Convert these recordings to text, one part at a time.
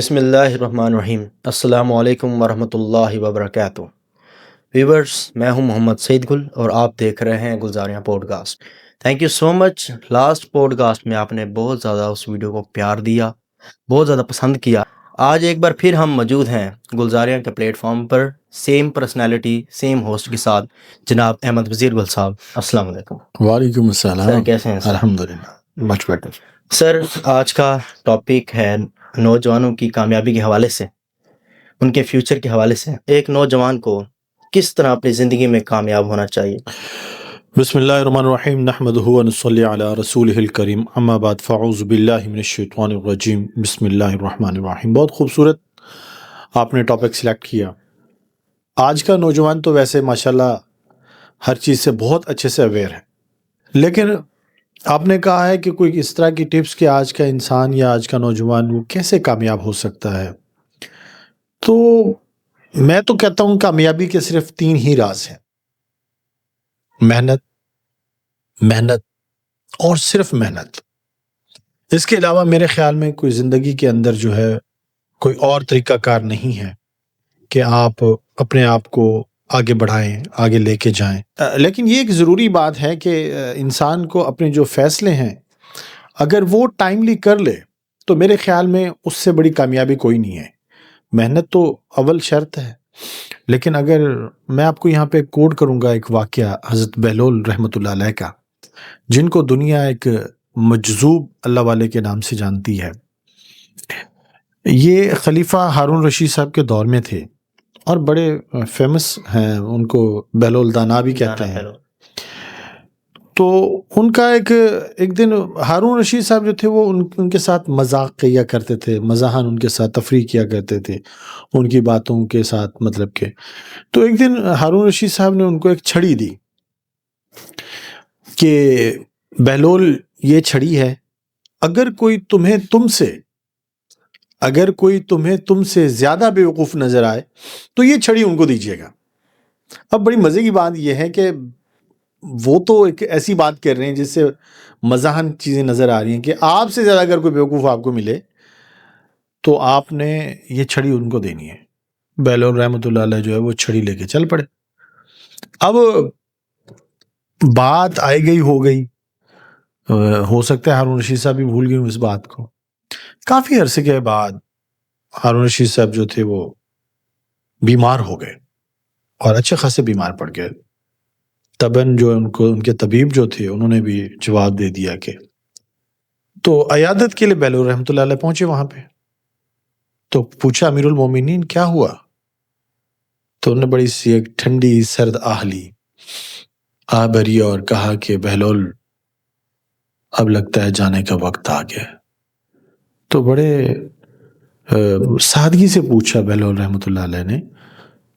بسم اللہ الرحمن الرحیم۔ السلام علیکم ورحمۃ اللہ وبرکاتہ۔ ویورز، میں ہوں محمد سعید گل اور آپ دیکھ رہے ہیں گلزاریاں podcast. Thank you so much. Last podcast میں آپ نے بہت زیادہ اس ویڈیو کو پیار دیا، بہت زیادہ پسند کیا۔ آج ایک بار پھر ہم موجود ہیں گلزاریاں کے پلیٹ فارم پر، سیم پرسنالٹی، سیم ہوسٹ کے ساتھ، جناب احمد وزیر گل صاحب۔ السلام علیکم۔ وعلیکم السلام۔ سر کیسے ہیں؟ الحمدللہ مچ بیٹر۔ سر آج کا ٹاپک ہے نوجوانوں کی کامیابی کے حوالے سے، ان کے فیوچر کے حوالے سے۔ ایک نوجوان کو کس طرح اپنی زندگی میں کامیاب ہونا چاہیے؟ بسم اللہ الرحمن الرحیم، نحمدہ و نصلی علی رسولہ الکریم، اما بعد فاعوذ باللہ من الشیطان الرجیم، بسم اللہ الرحمن الرحیم۔ بہت خوبصورت آپ نے ٹاپک سلیکٹ کیا۔ آج کا نوجوان تو ویسے ماشاءاللہ ہر چیز سے بہت اچھے سے اویئر ہے، لیکن آپ نے کہا ہے کہ کوئی اس طرح کی ٹپس کہ آج کا انسان یا آج کا نوجوان وہ کیسے کامیاب ہو سکتا ہے، تو میں تو کہتا ہوں کامیابی کے صرف 3 ہی راز ہیں: محنت، محنت اور صرف محنت۔ اس کے علاوہ میرے خیال میں کوئی زندگی کے اندر جو ہے کوئی اور طریقہ کار نہیں ہے کہ آپ اپنے آپ کو آگے بڑھائیں، آگے لے کے جائیں۔ لیکن یہ ایک ضروری بات ہے کہ انسان کو اپنے جو فیصلے ہیں اگر وہ ٹائملی کر لے تو میرے خیال میں اس سے بڑی کامیابی کوئی نہیں ہے۔ محنت تو اول شرط ہے، لیکن اگر میں آپ کو یہاں پہ کوٹ کروں گا ایک واقعہ حضرت بہلول رحمۃ اللہ علیہ کا، جن کو دنیا ایک مجذوب اللہ والے کے نام سے جانتی ہے۔ یہ خلیفہ ہارون رشید صاحب کے دور میں تھے اور بڑے فیمس ہیں، ان کو بہلول دانا بھی کہتے ہیں۔ تو ان کا ایک دن ہارون رشید صاحب جو تھے وہ ان کے ساتھ مذاق کیا کرتے تھے، مزاحاً ان کے ساتھ تفریح کیا کرتے تھے ان کی باتوں کے ساتھ، مطلب کہ تو ایک دن ہارون رشید صاحب نے ان کو ایک چھڑی دی کہ بہلول یہ چھڑی ہے، اگر کوئی تم سے زیادہ بیوقوف نظر آئے تو یہ چھڑی ان کو دیجیے گا۔ اب بڑی مزے کی بات یہ ہے کہ وہ تو ایک ایسی بات کر رہے ہیں جس سے مزاحن چیزیں نظر آ رہی ہیں کہ آپ سے زیادہ اگر کوئی بیوقوف آپ کو ملے تو آپ نے یہ چھڑی ان کو دینی ہے۔ بہلول رحمۃ اللہ علیہ جو ہے وہ چھڑی لے کے چل پڑے۔ اب بات آئی گئی ہو گئی، ہو سکتا ہے ہارون رشید صاحب بھی بھول گئے اس بات کو۔ کافی عرصے کے بعد ہارون رشید صاحب جو تھے وہ بیمار ہو گئے اور اچھے خاصے بیمار پڑ گئے۔ تباً جو ان کے طبیب جو تھے انہوں نے بھی جواب دے دیا کہ تو عیادت کے لیے بہلول رحمۃ اللہ علیہ پہنچے وہاں پہ۔ تو پوچھا امیر المومنین کیا ہوا؟ تو انہوں نے بڑی سی ایک ٹھنڈی سرد آہ لی، آہ بھری، اور کہا کہ بہلول اب لگتا ہے جانے کا وقت آ گیا۔ تو بڑے سادگی سے پوچھا بہلول رحمۃ اللہ علیہ نے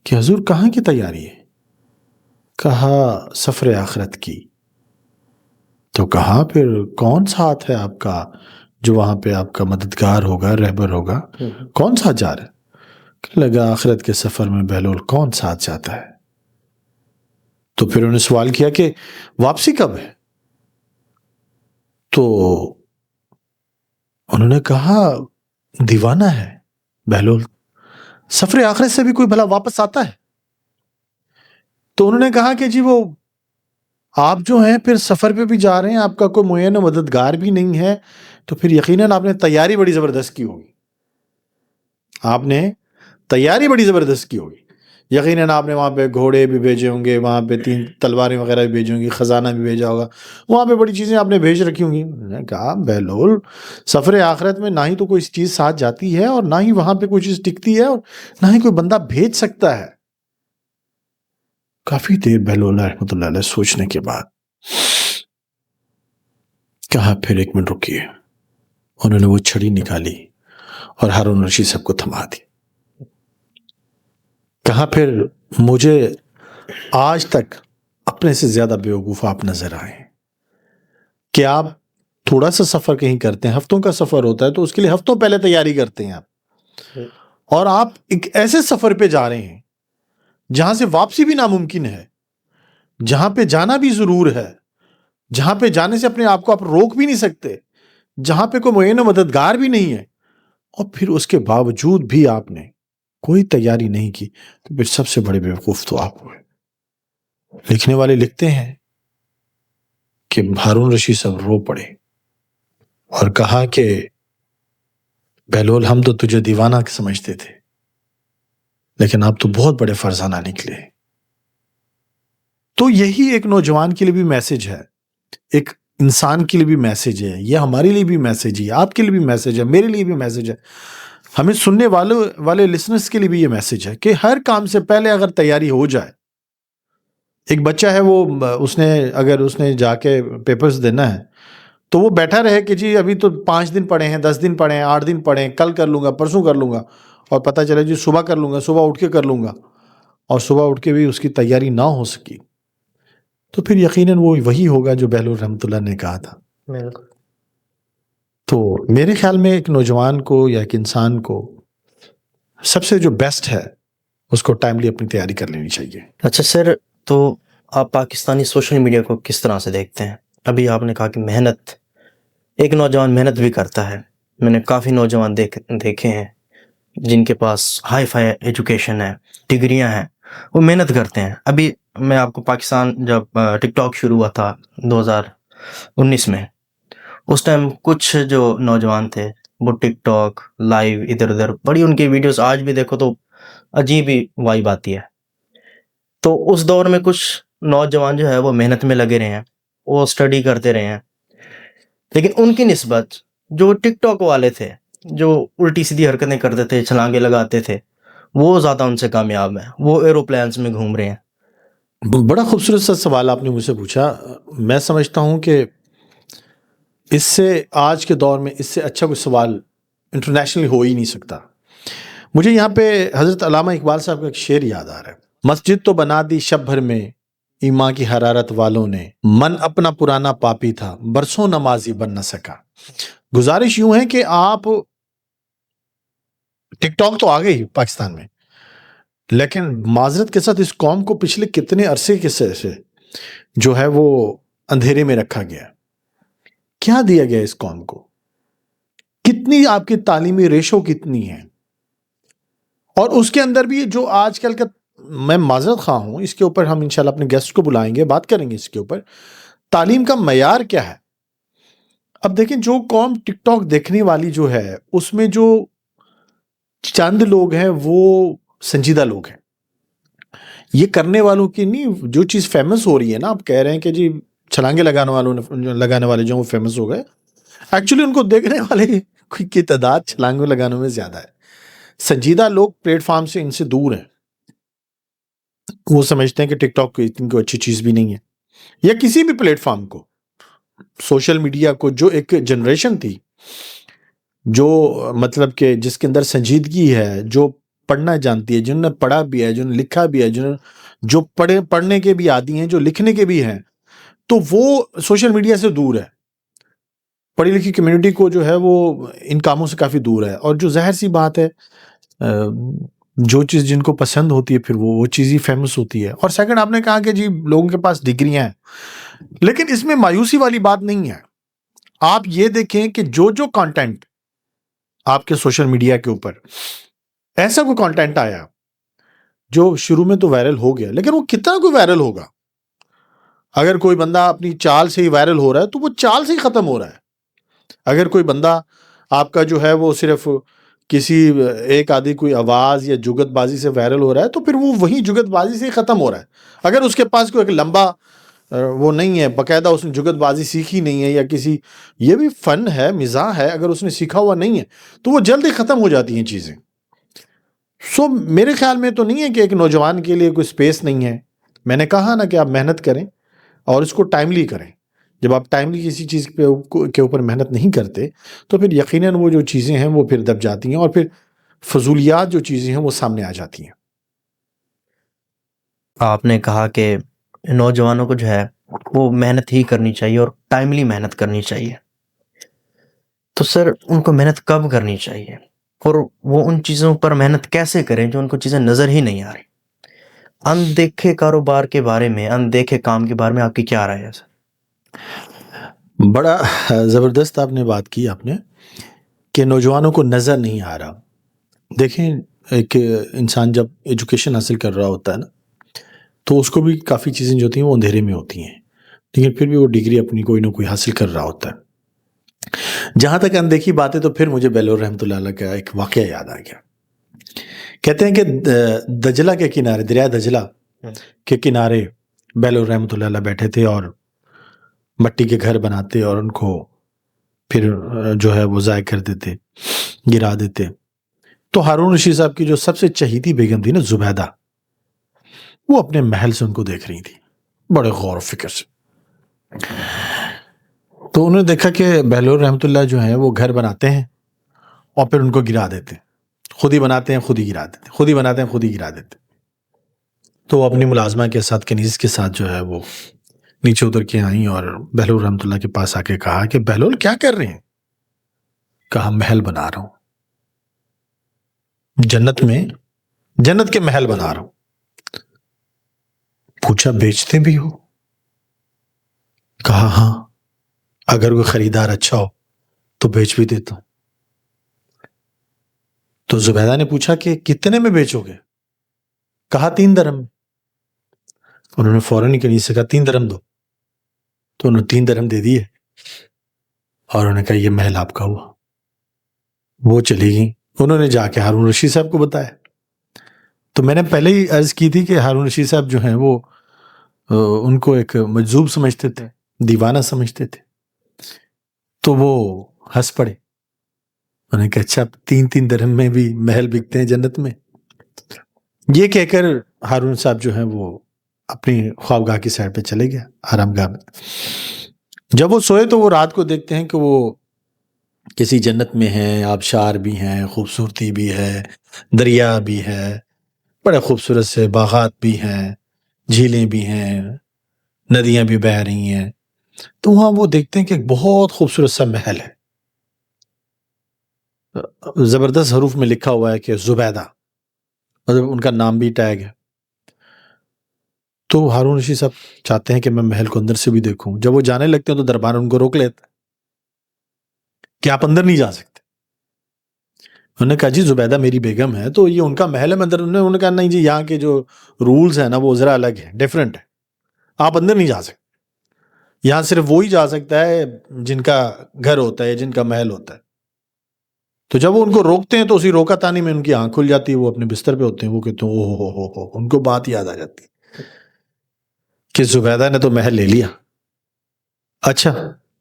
کہ حضور کہاں کی تیاری ہے؟ کہا سفر آخرت کی۔ تو کہا پھر کون ساتھ ہے آپ کا جو وہاں پہ آپ کا مددگار ہوگا، رہبر ہوگا؟ کون ساتھ جا رہا ہے؟ کہ لگا آخرت کے سفر میں بہلول کون ساتھ جاتا ہے؟ تو پھر انہوں نے سوال کیا کہ واپسی کب ہے؟ تو انہوں نے کہا دیوانہ ہے بہلول، سفر آخرت سے بھی کوئی بھلا واپس آتا ہے؟ تو انہوں نے کہا کہ جی وہ آپ جو ہیں پھر سفر پہ بھی جا رہے ہیں، آپ کا کوئی معین مددگار بھی نہیں ہے، تو پھر یقیناً آپ نے تیاری بڑی زبردست کی ہوگی۔ آپ نے تیاری بڑی زبردست کی ہوگی، یقیناً آپ نے وہاں پہ گھوڑے بھی بھیجے ہوں گے، وہاں پہ 3 تلواریں وغیرہ بھی بھیجی ہوں گی، خزانہ بھی بھیجا ہوگا، وہاں پہ بڑی چیزیں آپ نے بھیج رکھی ہوں گی۔ انہوں نے کہا بہلول سفر آخرت میں نہ ہی تو کوئی چیز ساتھ جاتی ہے اور نہ ہی وہاں پہ کوئی چیز ٹکتی ہے اور نہ ہی کوئی بندہ بھیج سکتا ہے۔ کافی دیر بہلول رحمۃ اللہ علیہ سوچنے کے بعد کہا پھر 1 منٹ رکیے۔ انہوں نے وہ چھڑی نکالی اور ہارون رشید صاحب کو تھما دی۔ کہا پھر مجھے آج تک اپنے سے زیادہ بیوقوف آپ نظر آئے کہ آپ تھوڑا سا سفر کہیں کرتے ہیں، ہفتوں کا سفر ہوتا ہے تو اس کے لیے ہفتوں پہلے تیاری کرتے ہیں آپ، اور آپ ایک ایسے سفر پہ جا رہے ہیں جہاں سے واپسی بھی ناممکن ہے، جہاں پہ جانا بھی ضرور ہے، جہاں پہ جانے سے اپنے آپ کو آپ روک بھی نہیں سکتے، جہاں پہ کوئی معین مددگار بھی نہیں ہے، اور پھر اس کے باوجود بھی آپ نے کوئی تیاری نہیں کی، تو پھر سب سے بڑے بیوقوف تو آپ ہوئے۔ لکھنے والے لکھتے ہیں کہ ہارون رشید صاحب رو پڑے اور کہا کہ بہلول ہم تو تجھے دیوانہ سمجھتے تھے، لیکن آپ تو بہت بڑے فرزانہ نکلے۔ تو یہی ایک نوجوان کے لیے بھی میسج ہے، ایک انسان کے لیے بھی میسج ہے، یہ ہمارے لیے بھی میسج ہے، آپ کے لیے بھی میسج ہے، میرے لیے بھی میسج ہے، ہمیں سننے والے لسنرز کے لیے بھی یہ میسج ہے کہ ہر کام سے پہلے اگر تیاری ہو جائے۔ ایک بچہ ہے، وہ اگر اس نے جا کے پیپرز دینا ہے تو وہ بیٹھا رہے کہ جی ابھی تو 5 دن پڑے ہیں، 10 دن پڑے ہیں، 8 دن پڑے ہیں، کل کر لوں گا، پرسوں کر لوں گا، اور پتہ چلے جی صبح کر لوں گا، صبح اٹھ کے کر لوں گا، اور صبح اٹھ کے بھی اس کی تیاری نہ ہو سکی، تو پھر یقیناً وہ وہی ہوگا جو بہلول رحمۃ اللہ نے کہا تھا۔ بالکل۔ تو میرے خیال میں ایک نوجوان کو یا ایک انسان کو سب سے جو بیسٹ ہے اس کو ٹائملی اپنی تیاری کر لینی چاہیے۔ اچھا سر، تو آپ پاکستانی سوشل میڈیا کو کس طرح سے دیکھتے ہیں؟ ابھی آپ نے کہا کہ محنت، ایک نوجوان محنت بھی کرتا ہے، میں نے کافی نوجوان دیکھے ہیں جن کے پاس ہائی فائی ایجوکیشن ہے، ڈگریاں ہیں، وہ محنت کرتے ہیں۔ ابھی میں آپ کو پاکستان جب ٹک ٹاک شروع ہوا تھا 2019 میں، اس ٹائم کچھ جو نوجوان تھے وہ ٹک ٹاک لائیو ادھر ادھر بڑی ان کی ویڈیوز آج بھی دیکھو تو عجیب ہی وائب آتی ہے۔ تو اس دور میں کچھ نوجوان جو ہے وہ محنت میں لگے رہے ہیں، وہ اسٹڈی کرتے رہے ہیں، لیکن ان کی نسبت جو ٹک ٹاک والے تھے، جو الٹی سیدھی حرکتیں کرتے تھے، چھلانگے لگاتے تھے، وہ زیادہ ان سے کامیاب ہیں، وہ ایروپلینس میں گھوم رہے ہیں۔ بڑا خوبصورت سا سوال آپ نے مجھ سے پوچھا۔ میں سمجھتا ہوں کہ اس سے آج کے دور میں اس سے اچھا کوئی سوال انٹرنیشنلی ہو ہی نہیں سکتا۔ مجھے یہاں پہ حضرت علامہ اقبال صاحب کا ایک شعر یاد آ رہا ہے، مسجد تو بنا دی شب بھر میں ایمان کی حرارت والوں نے، من اپنا پرانا پاپی تھا برسوں نمازی بن نہ سکا۔ گزارش یوں ہے کہ آپ ٹک ٹاک تو آ گئی پاکستان میں، لیکن معذرت کے ساتھ اس قوم کو پچھلے کتنے عرصے کے سے جو ہے وہ اندھیرے میں رکھا گیا۔ کیا دیا گیا اس قوم کو؟ کتنی آپ کی تعلیمی ریشو کتنی ہے؟ اور اس کے اندر بھی جو آج کل کا، میں معذرت خواہ ہوں، اس کے اوپر ہم انشاءاللہ اپنے گیسٹ کو بلائیں گے، بات کریں گے اس کے اوپر، تعلیم کا معیار کیا ہے۔ اب دیکھیں، جو قوم ٹک ٹاک دیکھنے والی جو ہے، اس میں جو چند لوگ ہیں وہ سنجیدہ لوگ ہیں۔ یہ کرنے والوں کی نہیں، جو چیز فیمس ہو رہی ہے نا، آپ کہہ رہے ہیں کہ جی چھلانگے لگانے والے جو وہ فیمس ہو گئے، ایکچولی ان کو دیکھنے والے کی تعداد چھلانگوں لگانے میں زیادہ ہے۔ سنجیدہ لوگ پلیٹ فارم سے ان سے دور ہیں، وہ سمجھتے ہیں کہ ٹک ٹاک کوئی اچھی چیز بھی نہیں ہے، یا کسی بھی پلیٹ فارم کو، سوشل میڈیا کو، جو ایک جنریشن تھی جو مطلب کہ جس کے اندر سنجیدگی ہے، جو پڑھنا جانتی ہے، جنہوں نے پڑھا بھی ہے، جنہوں نے لکھا بھی ہے، جو پڑھنے کے بھی عادی ہیں، جو لکھنے کے بھی ہیں، تو وہ سوشل میڈیا سے دور ہے۔ پڑھی لکھی کمیونٹی کو جو ہے وہ ان کاموں سے کافی دور ہے، اور جو ظاہر سی بات ہے، جو چیز جن کو پسند ہوتی ہے پھر وہ چیز ہی فیمس ہوتی ہے۔ اور سیکنڈ، آپ نے کہا کہ جی لوگوں کے پاس ڈگریاں ہیں، لیکن اس میں مایوسی والی بات نہیں ہے۔ آپ یہ دیکھیں کہ جو کانٹینٹ آپ کے سوشل میڈیا کے اوپر، ایسا کوئی کانٹینٹ آیا جو شروع میں تو وائرل ہو گیا، لیکن وہ کتنا کوئی وائرل ہوگا؟ اگر کوئی بندہ اپنی چال سے ہی وائرل ہو رہا ہے تو وہ چال سے ہی ختم ہو رہا ہے۔ اگر کوئی بندہ آپ کا جو ہے وہ صرف کسی ایک آدھی کوئی آواز یا جگت بازی سے وائرل ہو رہا ہے تو پھر وہ وہی جگت بازی سے ہی ختم ہو رہا ہے۔ اگر اس کے پاس کوئی ایک لمبا وہ نہیں ہے، باقاعدہ اس نے جگت بازی سیکھی نہیں ہے، یا کسی، یہ بھی فن ہے، مزاح ہے، اگر اس نے سیکھا ہوا نہیں ہے تو وہ جلد ہی ختم ہو جاتی ہیں چیزیں۔ سو میرے خیال میں تو نہیں ہے کہ ایک نوجوان کے لیے کوئی سپیس نہیں ہے۔ میں نے کہا نا کہ آپ محنت کریں اور اس کو ٹائملی کریں۔ جب آپ ٹائملی کسی چیز کے اوپر محنت نہیں کرتے تو پھر یقیناً وہ جو چیزیں ہیں وہ پھر دب جاتی ہیں، اور پھر فضولیات جو چیزیں ہیں وہ سامنے آ جاتی ہیں۔ آپ نے کہا کہ نوجوانوں کو جو ہے وہ محنت ہی کرنی چاہیے اور ٹائملی محنت کرنی چاہیے، تو سر ان کو محنت کب کرنی چاہیے، اور وہ ان چیزوں پر محنت کیسے کریں جو ان کو چیزیں نظر ہی نہیں آ رہی؟ اندیکھے کاروبار کے بارے میں، اندیکھے کام کے بارے میں آپ کی کیا رائے ہے سر؟ بڑا زبردست آپ نے بات کی۔ آپ نے کہ نوجوانوں کو نظر نہیں آ رہا. دیکھیں ایک انسان جب ایجوکیشن حاصل کر رہا ہوتا ہے نا تو اس کو بھی کافی چیزیں جو ہوتی ہیں وہ اندھیرے میں ہوتی ہیں، لیکن پھر بھی وہ ڈگری اپنی کوئی نہ کوئی حاصل کر رہا ہوتا ہے. جہاں تک اندیکھی باتیں، تو پھر مجھے بیلور رحمۃ اللہ علیہ کا ایک واقعہ یاد آ گیا. کہتے ہیں کہ دجلہ کے کنارے، دریا دجلہ کے کنارے بیلور رحمۃ اللہ علیہ بیٹھے تھے اور مٹی کے گھر بناتے اور ان کو پھر جو ہے وہ ضائع کر دیتے، گرا دیتے. تو ہارون رشید صاحب کی جو سب سے چہیتی بیگم تھی نا، زبیدہ، وہ اپنے محل سے ان کو دیکھ رہی تھی بڑے غور و فکر سے. تو انہوں نے دیکھا کہ بہلول رحمۃ اللہ جو ہیں وہ گھر بناتے ہیں اور پھر ان کو گرا دیتے، خود ہی بناتے ہیں خود ہی گرا دیتے، خود ہی بناتے ہیں خود ہی گرا دیتے. تو وہ اپنی ملازمہ کے ساتھ، کنیز کے ساتھ جو ہے وہ نیچے اتر کے آئیں اور بہلول رحمۃ اللہ کے پاس آ کے کہا کہ بہلول کیا کر رہے ہیں؟ کہا محل بنا رہا ہوں، جنت کے محل بنا رہا ہوں. پوچھا بیچتے بھی ہو؟ کہا ہاں، اگر کوئی خریدار اچھا ہو تو بیچ بھی دیتا ہوں. تو زبیدہ نے پوچھا کہ کتنے میں بیچو گے؟ کہا 3 درہم. انہوں نے فوراً ہی کنیز سے کہا 3 درہم دو. تو انہوں نے 3 درہم دے دیے اور انہوں نے کہا یہ محل آپ کا ہوا. وہ چلی گئیں. انہوں نے جا کے ہارون رشید صاحب کو بتایا. تو میں نے پہلے ہی عرض کی تھی کہ ہارون رشید صاحب جو ہیں وہ ان کو ایک مجذوب سمجھتے تھے، دیوانہ سمجھتے تھے. تو وہ ہنس پڑے. انہوں نے کہا اچھا 3 درہم میں بھی محل بکتے ہیں جنت میں؟ یہ کہہ کر ہارون صاحب جو ہیں وہ اپنی خوابگاہ کی سائڈ پہ چلے گیا، آرام گاہ میں. جب وہ سوئے تو وہ رات کو دیکھتے ہیں کہ وہ کسی جنت میں ہیں، آبشار بھی ہیں، خوبصورتی بھی ہے، دریا بھی ہے، بڑے خوبصورت سے باغات بھی ہیں، جھیلیں بھی ہیں، ندیاں بھی بہہ رہی ہیں. تو وہاں وہ دیکھتے ہیں کہ ایک بہت خوبصورت سا محل ہے، زبردست حروف میں لکھا ہوا ہے کہ زبیدہ، مطلب ان کا نام بھی ٹیگ ہے. تو ہارون رشید صاحب چاہتے ہیں کہ میں محل کو اندر سے بھی دیکھوں. جب وہ جانے لگتے ہیں تو دربار ان کو روک لیتا ہے کہ آپ اندر نہیں جا سکتے. انہوں نے کہا جی زبیدہ میری بیگم ہے تو یہ ان کا محل ہے، میں اندر. انہوں نے کہا نہیں جی، یہاں کے جو رولز ہیں نا وہ ذرا الگ ہے، ڈیفرنٹ ہے، آپ اندر نہیں جا سکتے. یہاں صرف وہی جا سکتا ہے جن کا گھر ہوتا ہے، جن کا محل ہوتا ہے. تو جب وہ ان کو روکتے ہیں تو اسی روکا تانی میں ان کی آنکھ کھل جاتی ہے، وہ اپنے بستر پہ ہوتے ہیں. وہ کہتے ہیں اوہ ہو، ان کو بات یاد آ جاتی کہ زبیدہ نے تو محل لے لیا. اچھا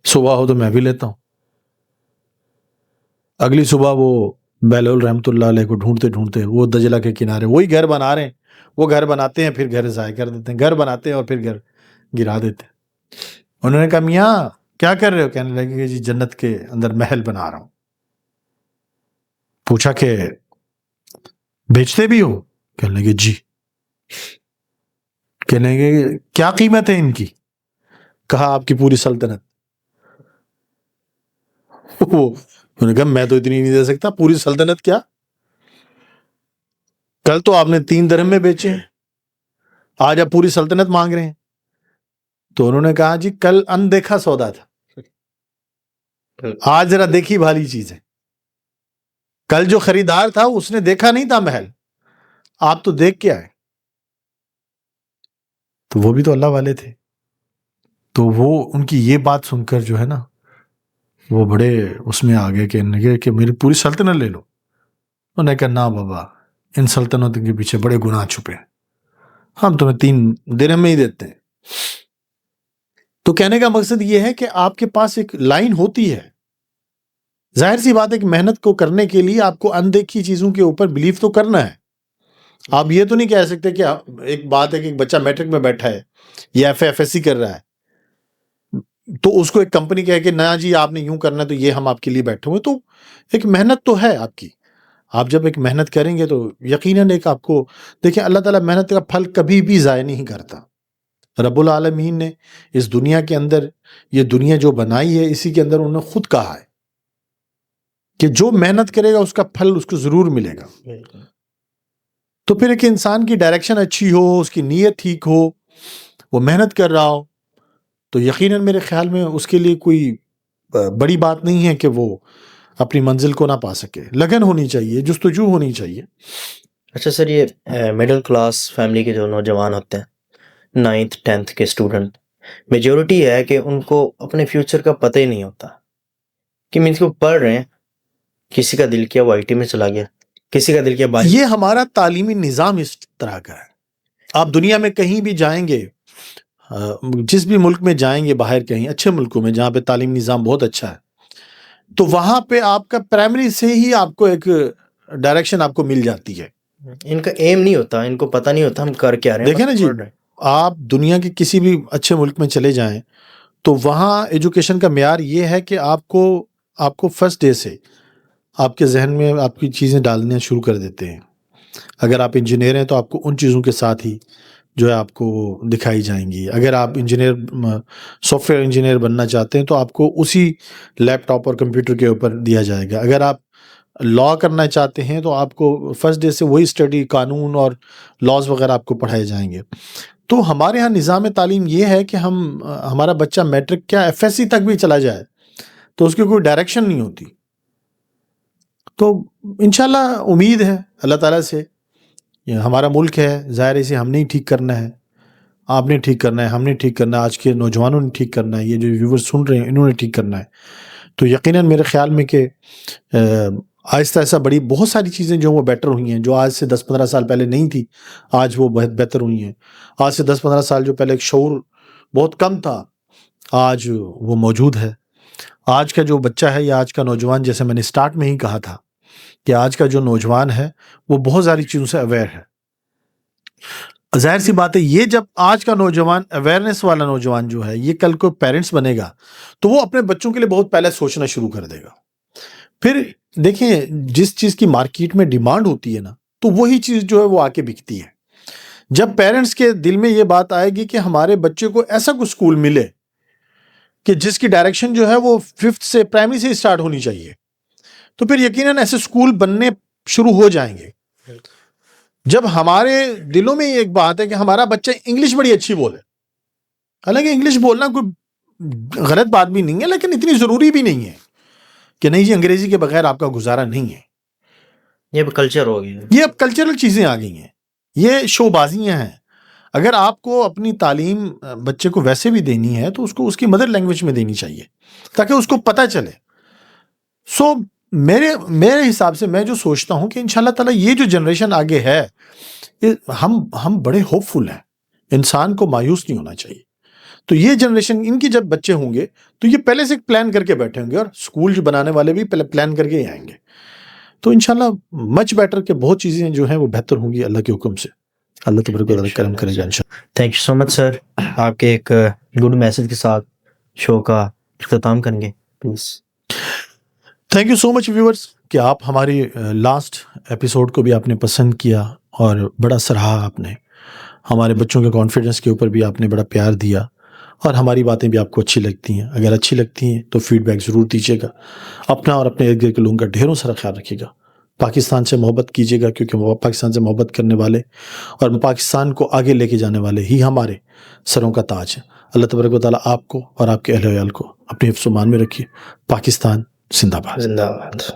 صبح ہو تو میں بھی لیتا ہوں. اگلی صبح وہ بہلول رحمۃ اللہ علیہ کو ڈھونڈتے ڈھونڈتے وہ دجلہ کے کنارے وہی گھر بنا رہے ہیں. وہ گھر بناتے ہیں پھر گھر ضائع کر دیتے ہیں، گھر بناتے ہیں اور پھر گھر گرا دیتے ہیں. انہوں نے کہا میاں کیا کر رہے ہو؟ کہنے لگے کہ جی جنت کے اندر محل بنا رہا ہوں. پوچھا کہ بیچتے بھی ہو؟ کہنے لگے جی. کہنے لگے کیا قیمت ہے ان کی؟ کہا آپ کی پوری سلطنت. انہوں نے کہا میں تو اتنی نہیں دے سکتا، پوری سلطنت کیا، کل تو آپ نے 3 درہم میں بیچے ہیں، آج آپ پوری سلطنت مانگ رہے ہیں. تو انہوں نے کہا جی کل اندیکھا سودا تھا، آج ذرا دیکھی بھالی چیز ہے. کل جو خریدار تھا اس نے دیکھا نہیں تھا محل، آپ تو دیکھ کے آئے. تو وہ بھی تو اللہ والے تھے. تو وہ ان کی یہ بات سن کر جو ہے نا وہ بڑے اس میں آگے کہ میری پوری سلطنت لے لو. انہوں نے کہا نا بابا، ان سلطنتوں کے پیچھے بڑے گناہ چھپے ہیں، ہم تمہیں 3 درہم میں ہی دیتے ہیں. تو کہنے کا مقصد یہ ہے کہ آپ کے پاس ایک لائن ہوتی ہے. ظاہر سی بات ہے کہ محنت کو کرنے کے لیے آپ کو اندیکھی چیزوں کے اوپر بلیف تو کرنا ہے. آپ یہ تو نہیں کہہ سکتے کہ ایک بات ہے کہ ایک بچہ میٹرک میں بیٹھا ہے یا ایف ایس سی کر رہا ہے تو اس کو ایک کمپنی کہے کہ نہ جی آپ نے یوں کرنا ہے تو یہ ہم آپ کے لیے بیٹھے ہوئے. تو ایک محنت تو ہے آپ کی. آپ جب ایک محنت کریں گے تو یقیناً ایک آپ کو دیکھیں اللہ تعالیٰ محنت کا پھل کبھی بھی ضائع نہیں کرتا. رب العالمین نے اس دنیا کے اندر یہ دنیا جو بنائی ہے اسی کے اندر انہوں نے خود کہا ہے کہ جو محنت کرے گا اس کا پھل اس کو ضرور ملے گا. تو پھر ایک انسان کی ڈائریکشن اچھی ہو، اس کی نیت ٹھیک ہو، وہ محنت کر رہا ہو تو یقیناً میرے خیال میں اس کے لیے کوئی بڑی بات نہیں ہے کہ وہ اپنی منزل کو نہ پا سکے. لگن ہونی چاہیے, جستجو ہونی چاہیے. اچھا سر, یہ مڈل کلاس فیملی کے جو نوجوان ہوتے ہیں, 9th 10th کے اسٹوڈنٹ, میجورٹی ہے کہ ان کو اپنے فیوچر کا پتہ ہی نہیں ہوتا کہ مینس کو پڑھ رہے ہیں, کسی کا دل کیا وہ آئی ٹی میں چلا گیا, کسی کا دل کیا یہ ہمارا تعلیمی نظام اس طرح کا ہے. آپ دنیا میں کہیں بھی جائیں گے, جس بھی ملک میں جائیں گے, باہر کہیں اچھے ملکوں میں جہاں پہ تعلیمی نظام بہت اچھا ہے, تو وہاں پہ آپ کا پرائمری سے ہی آپ کو ایک ڈائریکشن آپ کو مل جاتی ہے. ان کا ایم نہیں ہوتا, ان کو پتہ نہیں ہوتا ہم کر کے آ رہے ہیں. دیکھیں نا جی, آپ دنیا کے کسی بھی اچھے ملک میں چلے جائیں تو وہاں ایجوکیشن کا معیار یہ ہے کہ آپ کو فرسٹ ڈے سے آپ کے ذہن میں آپ کی چیزیں ڈالنے شروع کر دیتے ہیں. اگر آپ انجینئر ہیں تو آپ کو ان چیزوں کے ساتھ ہی جو ہے آپ کو دکھائی جائیں گی. اگر آپ سافٹ ویئر انجینئر بننا چاہتے ہیں تو آپ کو اسی لیپ ٹاپ اور کمپیوٹر کے اوپر دیا جائے گا. اگر آپ لا کرنا چاہتے ہیں تو آپ کو فرسٹ ڈے سے وہی اسٹڈی, قانون اور لاز وغیرہ آپ کو پڑھائے جائیں گے. تو ہمارے ہاں نظام تعلیم یہ ہے کہ ہمارا بچہ میٹرک کیا FSC تک بھی چلا جائے تو اس کی کوئی ڈائریکشن نہیں ہوتی. تو انشاءاللہ امید ہے اللہ تعالیٰ سے, یہ ہمارا ملک ہے, ظاہر اسے ہم نے ہی ٹھیک کرنا ہے, آپ نے ٹھیک کرنا ہے, ہم نے ٹھیک کرنا ہے, آج کے نوجوانوں نے ٹھیک کرنا ہے, یہ جو ویور سن رہے ہیں انہوں نے ٹھیک کرنا ہے. تو یقیناً میرے خیال میں کہ آہستہ آہستہ بہت ساری چیزیں جو وہ بیٹر ہوئی ہیں, جو آج سے 10-15 سال پہلے نہیں تھی آج وہ بہت بہتر ہوئی ہیں. آج سے 10-15 سال جو پہلے ایک شعور بہت کم تھا آج وہ موجود ہے. آج کا جو بچہ ہے یا آج کا نوجوان, جیسے میں نے سٹارٹ میں ہی کہا تھا کہ آج کا جو نوجوان ہے وہ بہت ساری چیزوں سے اویئر ہے. ظاہر سی بات ہے, یہ جب آج کا نوجوان اویئرنیس والا نوجوان جو ہے یہ کل کو پیرنٹس بنے گا تو وہ اپنے بچوں کے لیے بہت پہلے سوچنا شروع کر دے گا. پھر دیکھیں جس چیز کی مارکیٹ میں ڈیمانڈ ہوتی ہے نا, تو وہی چیز جو ہے وہ آ کے بکتی ہے. جب پیرنٹس کے دل میں یہ بات آئے گی کہ ہمارے بچے کو ایسا کوئی اسکول ملے کہ جس کی ڈائریکشن جو ہے وہ 5th سے پرائمری سے اسٹارٹ ہونی چاہیے, تو پھر یقیناً ایسے اسکول بننے شروع ہو جائیں گے. جب ہمارے دلوں میں ایک بات ہے کہ ہمارا بچہ انگلش بڑی اچھی بولے, حالانکہ انگلش بولنا کوئی غلط بات بھی نہیں ہے, لیکن اتنی ضروری بھی نہیں ہے کہ نہیں جی انگریزی کے بغیر آپ کا گزارا نہیں ہے. یہ کلچر ہو گیا, یہ اب کلچرل چیزیں آ گئی ہیں, یہ شو بازیاں ہیں. اگر آپ کو اپنی تعلیم بچے کو ویسے بھی دینی ہے تو اس کو اس کی مدر لینگویج میں دینی چاہیے تاکہ اس کو پتہ چلے. سو میرے حساب سے میں جو سوچتا ہوں کہ انشاءاللہ تعالیٰ یہ جو جنریشن آگے ہے, ہم بڑے ہوپ فل ہیں. انسان کو مایوس نہیں ہونا چاہیے. تو یہ جنریشن, ان کی جب بچے ہوں گے تو یہ پہلے سے پلان کر کے بیٹھے ہوں گے, اور اسکول جو بنانے والے بھی پہلے پلان کر کے ہی آئیں گے. تو انشاءاللہ مچ بیٹر کہ بہت چیزیں جو ہیں وہ بہتر ہوں گی اللہ کے حکم سے. اللہ تبارک و تعالیٰ کرم کرے گا انشاءاللہ. تھینک یو سو مچ سر. آپ کے ایک گڈ میسج کے ساتھ شو کا اختتام کریں گے please. Thank you so much viewers کہ آپ ہماری لاسٹ ایپیسوڈ کو بھی آپ نے پسند کیا اور بڑا سراہا. آپ نے ہمارے بچوں کے کانفیڈنس کے اوپر بھی آپ نے بڑا پیار دیا, اور ہماری باتیں بھی آپ کو اچھی لگتی ہیں. اگر اچھی لگتی ہیں تو فیڈ بیک ضرور دیجیے گا. اپنا اور اپنے ارد گرد کے لوگوں کا ڈھیروں سارا خیال رکھیے گا. پاکستان سے محبت کیجیے گا, کیونکہ وہ پاکستان سے محبت کرنے والے اور پاکستان کو آگے لے کے جانے والے ہی ہمارے سروں کا تاج ہے. اللہ تبارک و تعالیٰ آپ کو اور آپ کے اہل و عیال کو اپنے حفظ و امان میں رکھیے. پاکستان زندہ باد. زندہ باد.